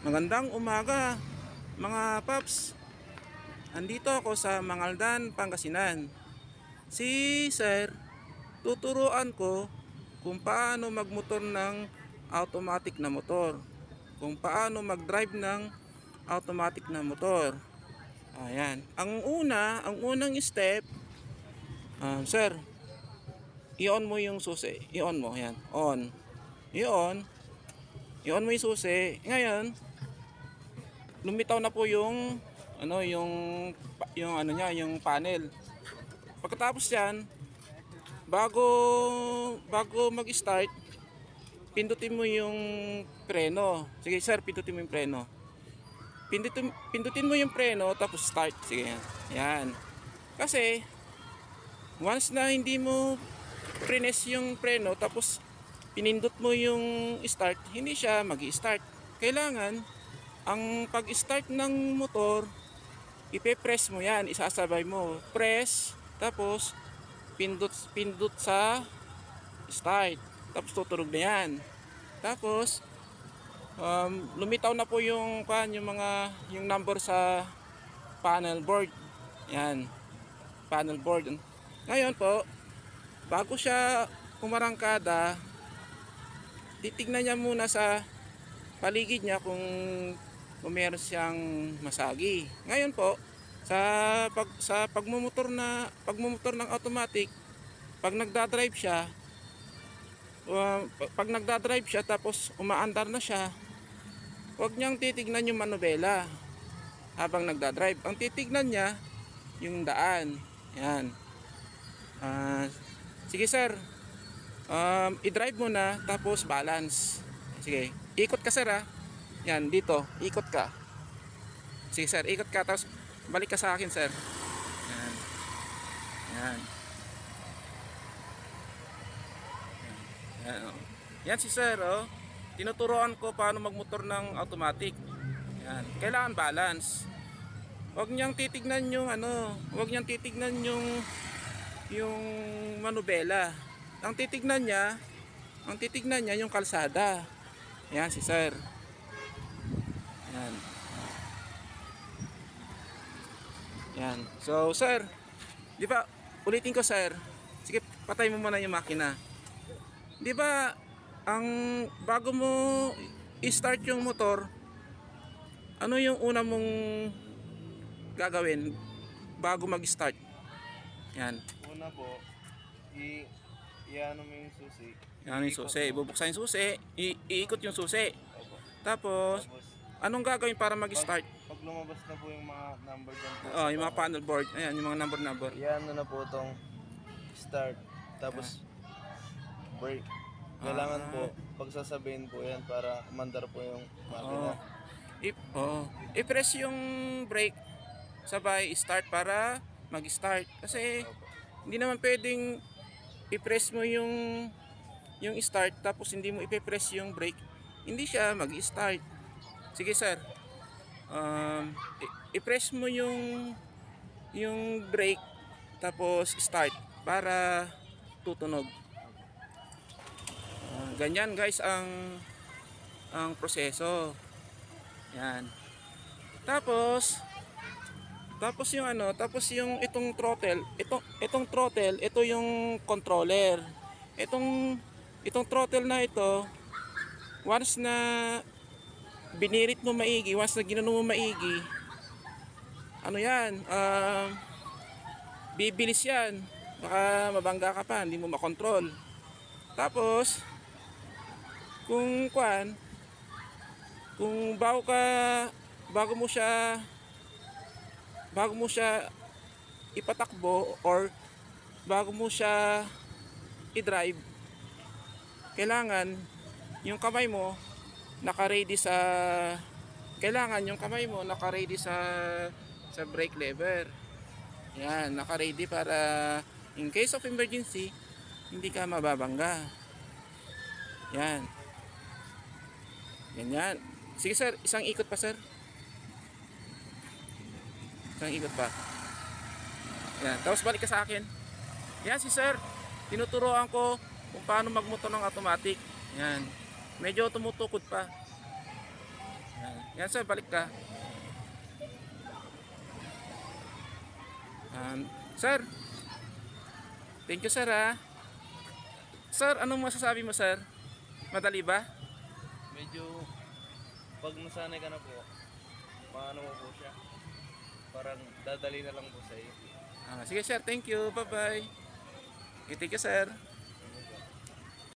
Magandang umaga mga paps. Andito ako sa Mangaldan, Pangasinan. Si Sir, tuturuan ko kung paano magmotor ng automatic na motor. Kung paano mag-drive ng automatic na motor. Ayan. Ang unang step, Sir, i-on mo yung susi. I-on mo, ayan. On. I-on. I-on mo yung susi. Ngayon, lumitaw na po yung yung panel. Pagkatapos yan, bago mag-start, pindutin mo yung preno. Sige sir, pindutin mo yung preno. Pindutin mo yung preno tapos start. Sige yan. Yan. Kasi once na hindi mo press yung preno tapos pinindot mo yung start, hindi siya magi-start. Kailangan ang pag-start ng motor, ipe-press mo yan, isasabay mo. Press, tapos pindot sa start. Tapos tutunog na yan. Tapos lumitaw na po yung number sa panel board. Yan. Panel board. Ngayon po, bago siya umarangkada, titignan niya muna sa paligid niya kung meron siyang masagi. Ngayon po, sa pagmumotor ng automatic, pag nagdadrive siya tapos umaandar na siya, huwag niyang titignan yung manubela habang nagdadrive. Ang titignan niya yung daan. Yan. Sige sir, i-drive mo na tapos balance. Sige, ikot ka sir ha. Yan, dito, ikot ka. Sige sir, ikot ka tapos balik ka sa akin sir. Yan. Yan. Yan, oh. Yan si sir, oh. Tinuturoan ko paano magmotor ng automatic. Yan. Kailangan balance. Huwag niyang titignan huwag niyang titignan yung manubela. Ang titignan niya yung kalsada. Yan si sir. Yan. Yan. So sir, di ba, ulitin ko sir. Sige, patay mo muna yung makina. Di ba, bago mo i-start yung motor, ano yung una mong gagawin bago mag-start? Yan. Una po, i-ano mo yung susi. Yan yung susi. Bubuksan yung susi. Iikot yung susi. Opo. Tapos, anong gagawin para mag-start? Pag lumabas na po yung mga number dyan po. Oh, yung mga panel board. Ayan, yung mga number. I-ano na po itong start. Tapos, brake. Kailangan po, pagsasabihin po yan para umandar po yung makina. I-press yung brake sabay start para mag-start. Kasi, hindi naman pwedeng i-press mo yung start tapos hindi mo i-press yung brake, hindi siya mag-start. Sige sir, i-press mo yung brake tapos start para tutunog. Ganyan guys ang proseso. Yan. Tapos yung itong throttle, ito yung controller. Itong throttle na ito, once na binirit mo maigi, once na ginano mo maigi, bibilis yan. Baka mabangga ka pa, hindi mo makontrol. Tapos, kung bago mo siya ipatakbo or bago mo siya i-drive, kailangan yung kamay mo naka-ready sa brake lever. Yan, naka-ready para in case of emergency hindi ka mababangga. Yan. Ganyan. Sige sir, isang ikot pa sir. Isang ikot pa. Yan, tapos balik ka sa akin. Yan si sir, tinuturoan ko kung paano magmotor ng automatic. Yan. Medyo tumutukod pa. Yan. Yan sir, balik ka. Sir, thank you sir ha. Sir, anong masasabi mo sir? Madali ba? Medyo, pag nasanay ka na po, paano mo po siya? Parang dadali na lang po sa iyo. Sige sir, thank you. Bye bye. Okay, thank you sir.